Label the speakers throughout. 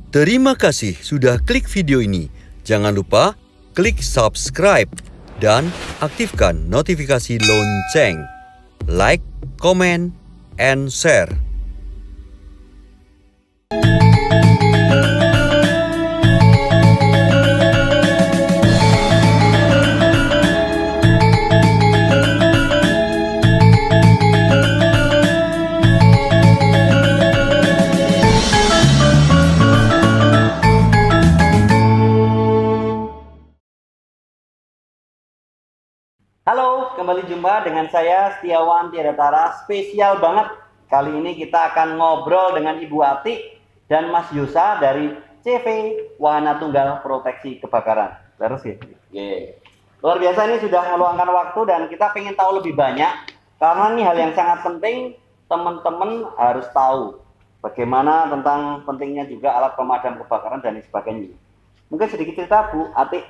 Speaker 1: Terima kasih sudah klik video ini. Jangan lupa klik subscribe dan aktifkan notifikasi lonceng. Like, comment, and share.
Speaker 2: Halo, kembali jumpa dengan saya Setiawan Tiadatara. Spesial banget. Kali ini kita akan ngobrol dengan Ibu Ati dan Mas Yosa dari CV Wahana Tunggal Proteksi Kebakaran. Terus ya? Yeah. Luar biasa, ini sudah meluangkan waktu dan kita pengen tahu lebih banyak. Karena ini hal yang sangat penting, teman-teman harus tahu bagaimana tentang pentingnya juga alat pemadam kebakaran dan sebagainya. Mungkin sedikit cerita Bu Ati,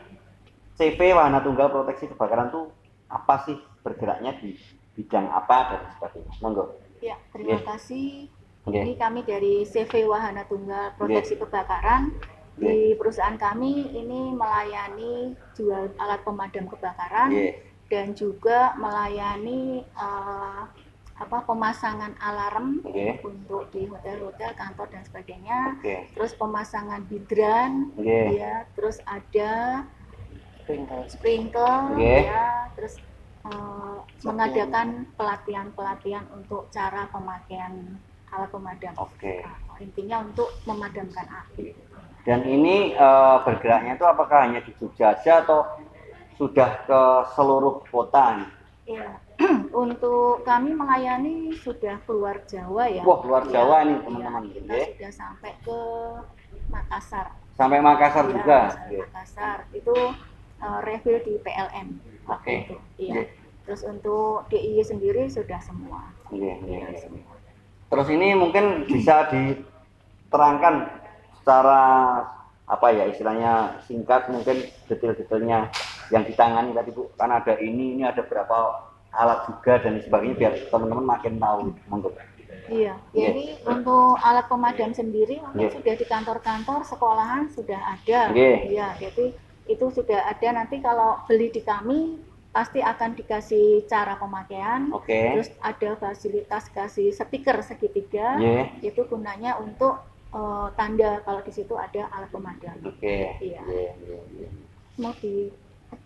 Speaker 2: CV Wahana Tunggal Proteksi Kebakaran itu apa sih, bergeraknya di bidang apa dan sebagainya. Monggo.
Speaker 3: Ya, terima kasih. Ini kami dari CV Wahana Tunggal Proteksi Kebakaran. Di perusahaan kami ini melayani jual alat pemadam kebakaran dan juga melayani pemasangan alarm untuk di hotel-hotel, kantor dan sebagainya. Terus pemasangan hidran, ya, terus ada sprinkle, ya, terus mengadakan pelatihan-pelatihan untuk cara pemakaian alat pemadam. Intinya untuk memadamkan api.
Speaker 2: Dan ini bergeraknya itu apakah hanya di Jogja saja atau sudah ke seluruh kota?
Speaker 3: Ya, untuk kami melayani sudah keluar Jawa ya.
Speaker 2: Wah, keluar Jawa nih teman-teman.
Speaker 3: Ya, kita sudah sampai ke Makassar.
Speaker 2: Sampai Makassar juga.
Speaker 3: Makassar itu refill di PLN. Iya. Terus untuk DIY sendiri sudah semua.
Speaker 2: Semua. Terus ini mungkin bisa diterangkan secara apa ya, istilahnya singkat, mungkin detail-detailnya yang ditangani tadi Bu. Kan ada ini ada berapa alat juga dan sebagainya biar teman-teman makin tahu. Monggo.
Speaker 3: Iya, jadi untuk alat pemadam sendiri mungkin sudah di kantor-kantor sekolahan sudah ada. Iya, jadi itu sudah ada. Nanti kalau beli di kami pasti akan dikasih cara pemakaian. Terus ada fasilitas kasih stiker segitiga. Itu gunanya untuk tanda kalau di situ ada alat pemadam. Iya. Mau di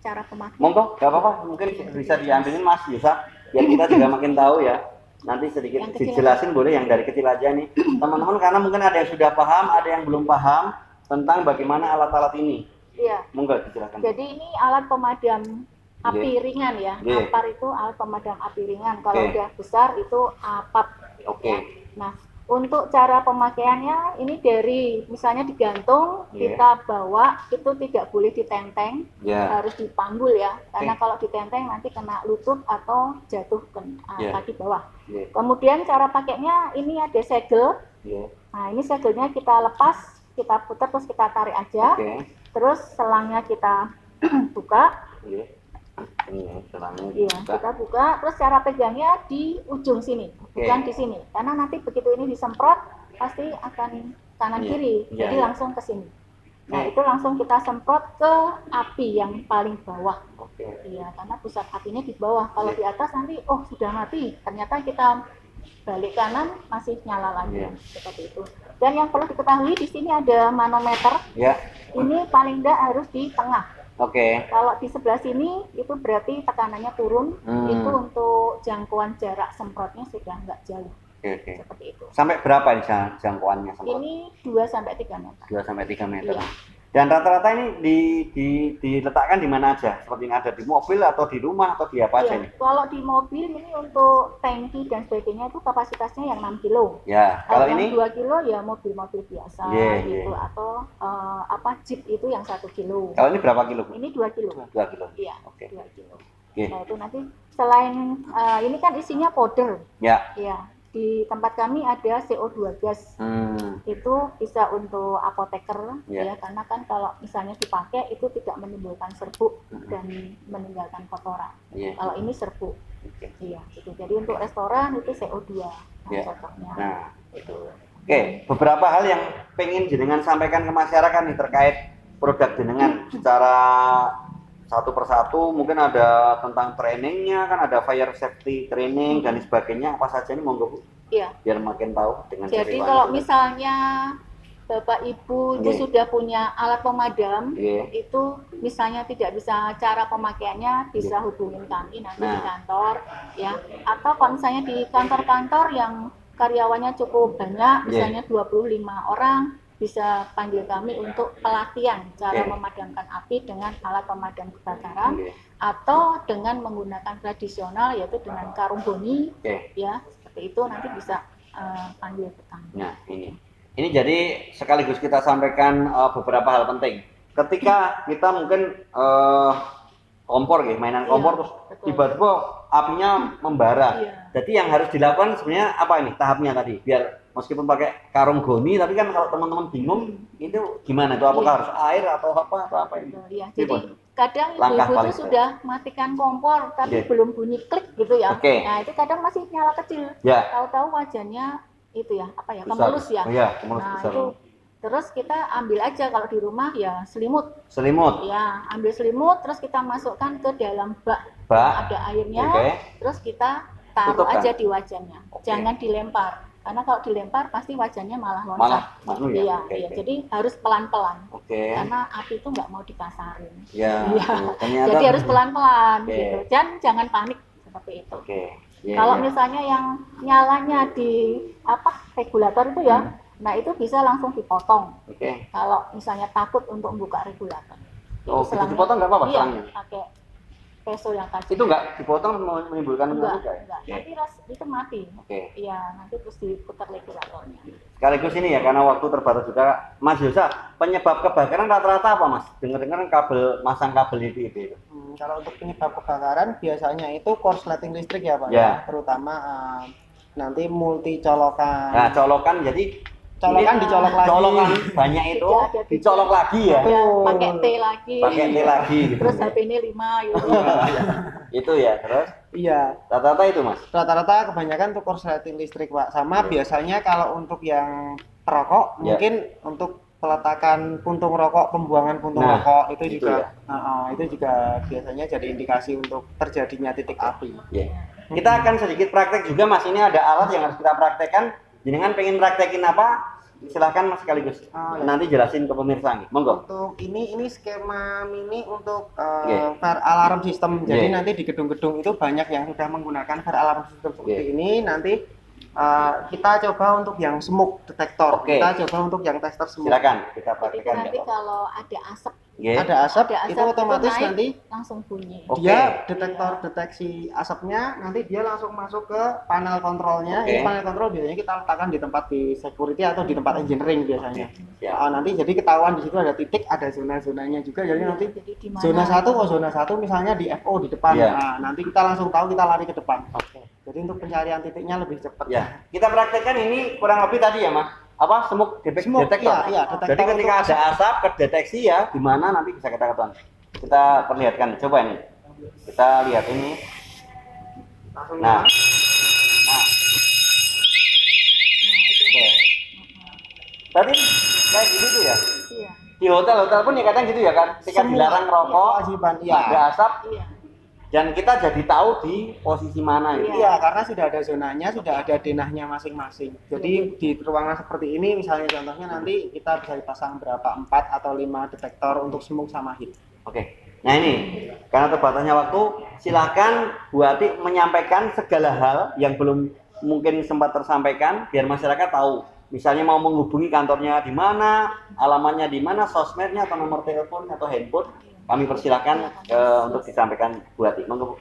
Speaker 3: cara pemakaian?
Speaker 2: Monggo, nggak apa-apa. Mungkin bisa diambilin Mas Yosa biar kita juga makin tahu ya. Nanti sedikit dijelasin boleh yang dari kecil aja nih teman-teman, karena mungkin ada yang sudah paham, ada yang belum paham tentang bagaimana alat-alat ini.
Speaker 3: Iya.
Speaker 2: Monggo dijelaskan.
Speaker 3: Jadi ini alat pemadam api ringan ya. APAR itu alat pemadam api ringan. Kalau udah besar itu APAP. Nah, untuk cara pemakaiannya ini dari misalnya digantung, kita bawa itu tidak boleh ditenteng, harus dipanggul ya. Karena kalau ditenteng nanti kena lutut atau jatuh ke kaki bawah. Kemudian cara pakainya ini ada segel. Nah, ini segelnya kita lepas, kita putar terus kita tarik aja. Terus selangnya kita buka. Kita buka. Terus cara pegangnya di ujung sini, bukan di sini. Karena nanti begitu ini disemprot pasti akan kanan kiri, jadi langsung ke sini. Nah, itu langsung kita semprot ke api yang paling bawah. Iya, karena pusat apinya di bawah. Kalau di atas nanti sudah mati. Ternyata kita balik kanan masih nyala lagi. Seperti itu. Dan yang perlu diketahui di sini ada manometer. Ini paling tidak harus di tengah. Kalau di sebelah sini itu berarti tekanannya turun. Itu untuk jangkauan jarak semprotnya sudah nggak jauh. Seperti itu.
Speaker 2: Sampai berapa ini jangkauannya semprot?
Speaker 3: Ini 2-3 meter.
Speaker 2: 2-3 meter. Dan rata-rata ini diletakkan di mana aja? Seperti ini ada di mobil atau di rumah atau di apa aja ini?
Speaker 3: Kalau di mobil ini untuk tangki dan sebagainya itu kapasitasnya yang 6 kilo.
Speaker 2: Kalau ini
Speaker 3: 2 kilo ya mobil-mobil biasa gitu atau jeep itu yang 1 kilo.
Speaker 2: Kalau ini berapa kilo?
Speaker 3: Ini 2 kilo.
Speaker 2: 2 kilo.
Speaker 3: Iya. 2 kilo. Nah, itu nanti selain ini kan isinya powder. Iya. Di tempat kami ada CO2 gas. Itu bisa untuk apoteker ya, karena kan kalau misalnya dipakai itu tidak menimbulkan serbuk dan meninggalkan kotoran. Kalau ini serbuk. Iya, gitu. Jadi untuk restoran itu CO2 cocoknya.
Speaker 2: Nah, itu. Oke, beberapa hal yang pengen jenengan sampaikan ke masyarakat nih terkait produk jenengan secara satu persatu. Mungkin ada tentang trainingnya, kan ada fire safety training dan sebagainya, apa saja ini monggo Bu?
Speaker 3: Iya.
Speaker 2: Biar makin tahu dengan
Speaker 3: Jadi kalau misalnya Bapak Ibu itu sudah punya alat pemadam, itu misalnya tidak bisa cara pemakaiannya, bisa hubungin kami nanti di kantor, ya. Atau kalau misalnya di kantor-kantor yang karyawannya cukup banyak, misalnya 25 orang, bisa panggil kami untuk pelatihan cara memadamkan api dengan alat pemadam kebakaran, atau dengan menggunakan tradisional, yaitu dengan karung goni, ya, seperti itu nanti bisa panggil ke kami.
Speaker 2: Nah, ini jadi sekaligus kita sampaikan beberapa hal penting. Ketika kita mungkin kompor, mainan kompor, terus tiba-tiba apinya membara. Jadi yang harus dilakukan sebenarnya apa ini tahapnya tadi? Biar meskipun pakai karung goni, tapi kan kalau teman-teman bingung itu gimana? Itu apakah harus air atau apa ini?
Speaker 3: Jadi kadang ibu-ibu itu sudah matikan kompor, tapi belum bunyi klik gitu ya. Nah itu kadang masih nyala kecil. Tahu-tahu wajannya itu ya apa ya, kemelus ya. Nah itu terus kita ambil aja kalau di rumah ya selimut ya, ambil selimut terus kita masukkan ke dalam bak ada airnya, terus kita taruh aja di wajannya, jangan dilempar, karena kalau dilempar pasti wajannya malah loncat. Iya, jadi harus pelan-pelan, karena api itu nggak mau dikasarin. Jadi harus pelan-pelan gitu, dan jangan panik seperti itu. Kalau misalnya yang nyalanya di regulator itu ya, nah itu bisa langsung dipotong. Kalau misalnya takut untuk membuka regulator.
Speaker 2: Jadi dipotong nggak apa-apa selangnya?
Speaker 3: Pakai peso yang tajam.
Speaker 2: Itu nggak dipotong menimbulkan luka ya?
Speaker 3: Enggak. Nanti itu mati. Iya, nanti terus diputar regulatornya.
Speaker 2: Sekaligus ini ya, karena waktu terbatas juga, Mas Yosa, penyebab kebakaran rata-rata apa Mas? Dengar-dengar masang kabel itu.
Speaker 4: Kalau untuk penyebab kebakaran biasanya itu korsleting listrik ya Pak. Ya. Terutama nanti multi colokan.
Speaker 2: Nah, colokan jadi
Speaker 4: dicolok lagi.
Speaker 2: Colokan banyak itu dicolok lagi ya.
Speaker 3: Pakai T lagi.
Speaker 2: Gitu.
Speaker 3: Terus HP ini 5 gitu.
Speaker 2: Itu ya, terus?
Speaker 4: Iya.
Speaker 2: Rata-rata itu Mas?
Speaker 4: Rata-rata kebanyakan untuk korsleting listrik Pak. Sama biasanya kalau untuk yang perokok mungkin untuk peletakan puntung rokok, pembuangan puntung rokok itu juga itu juga biasanya jadi indikasi untuk terjadinya titik api.
Speaker 2: Kita akan sedikit praktek juga Mas, ini ada alat yang harus kita praktekkan. Jenengan pengen praktekin apa? Silahkan Mas sekaligus. Nanti jelasin ke pemirsa nih. Monggo.
Speaker 4: Untuk ini skema mini untuk fire alarm system. Jadi nanti di gedung-gedung itu banyak yang sudah menggunakan fire alarm system seperti ini. Nanti kita coba untuk yang smoke detector. Kita coba untuk yang tester smoke.
Speaker 2: Silakan kita praktekkan.
Speaker 3: Nanti kalau ada asap,
Speaker 4: ada asap itu otomatis
Speaker 3: itu
Speaker 4: nanti
Speaker 3: langsung bunyi.
Speaker 4: Dia detektor deteksi asapnya, nanti dia langsung masuk ke panel kontrolnya. Ini panel kontrol biasanya kita letakkan di tempat di security atau di tempat engineering biasanya. Nanti jadi ketahuan di situ ada titik, ada zona-zonanya juga. Jadi nanti zona 1 misalnya di FO di depan. Nah, nanti kita langsung tahu kita lari ke depan. Jadi untuk pencarian titiknya lebih cepat.
Speaker 2: Kita praktekkan ini kurang lebih tadi ya Mas. Smoke detektor. Jadi ketika ada asap kedeteksi ya, di mana nanti bisa kita ketahuan. Kita perlihatkan, coba ini. Kita lihat ini. Nah. Tadi kayak gitu tuh ya. Di hotel-hotel pun ya kadang gitu ya kan. Ketika dilarang rokok, ada asap. Dan kita jadi tahu di posisi mana gitu.
Speaker 4: Iya, karena sudah ada zonanya, sudah ada denahnya masing-masing. Jadi di ruangan seperti ini misalnya contohnya nanti kita bisa dipasang berapa 4 atau 5 detektor untuk smoke sama heat.
Speaker 2: Nah ini, karena terbatasnya waktu, silakan Bu Ati menyampaikan segala hal yang belum mungkin sempat tersampaikan biar masyarakat tahu. Misalnya mau menghubungi kantornya di mana, alamatnya di mana, sosmednya atau nomor telepon atau handphone. Kami persilahkan untuk disampaikan Bu Ati. Monggo.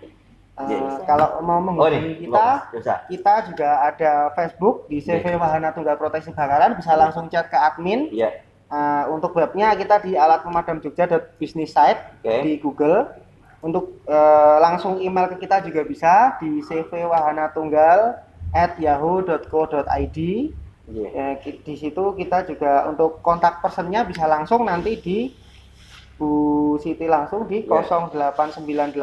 Speaker 4: Kalau mau menghubungi kita juga ada Facebook di CV Wahana Tunggal Proteksi Bakaran, bisa langsung chat ke admin. Untuk webnya kita di alatpemadamjogja.business-site di Google. Untuk langsung email ke kita juga bisa di cvwahanatunggal@yahoo.co.id. Di situ kita juga untuk kontak personnya bisa langsung nanti di Bu Siti langsung di 0898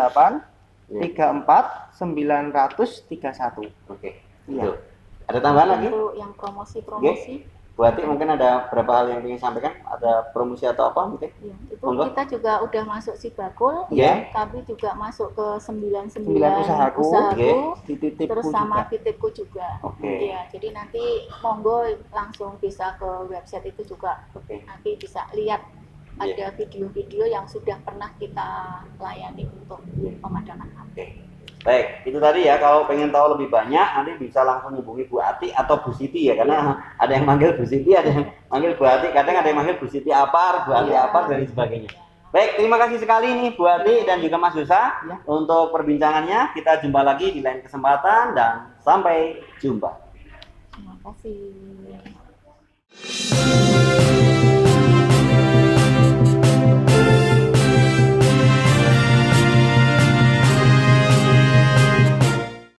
Speaker 4: 34 931.
Speaker 2: Ada tambahan lagi?
Speaker 3: Untuk yang promosi-promosi.
Speaker 2: Bu Ati mungkin ada berapa hal yang ingin sampaikan? Ada promosi atau apa mungkin?
Speaker 3: Ya, itu kita juga udah masuk Sibakul, kami juga masuk ke 99 usahaku, terus sama titipku juga. Ya, jadi nanti monggo langsung bisa ke website itu juga. Nanti bisa lihat ada video-video yang sudah pernah kita layani untuk pemadaman api.
Speaker 2: Baik, itu tadi ya. Kalau pengen tahu lebih banyak, nanti bisa langsung hubungi Bu Ati atau Bu Siti ya. Karena ada yang manggil Bu Siti, ada yang manggil Bu Ati. Kadang ada yang manggil Bu Siti Apar, Bu Ati Apar, dan sebagainya. Baik, terima kasih sekali nih Bu Ati dan juga Mas Yusa untuk perbincangannya. Kita jumpa lagi di lain kesempatan dan sampai jumpa.
Speaker 3: Terima kasih.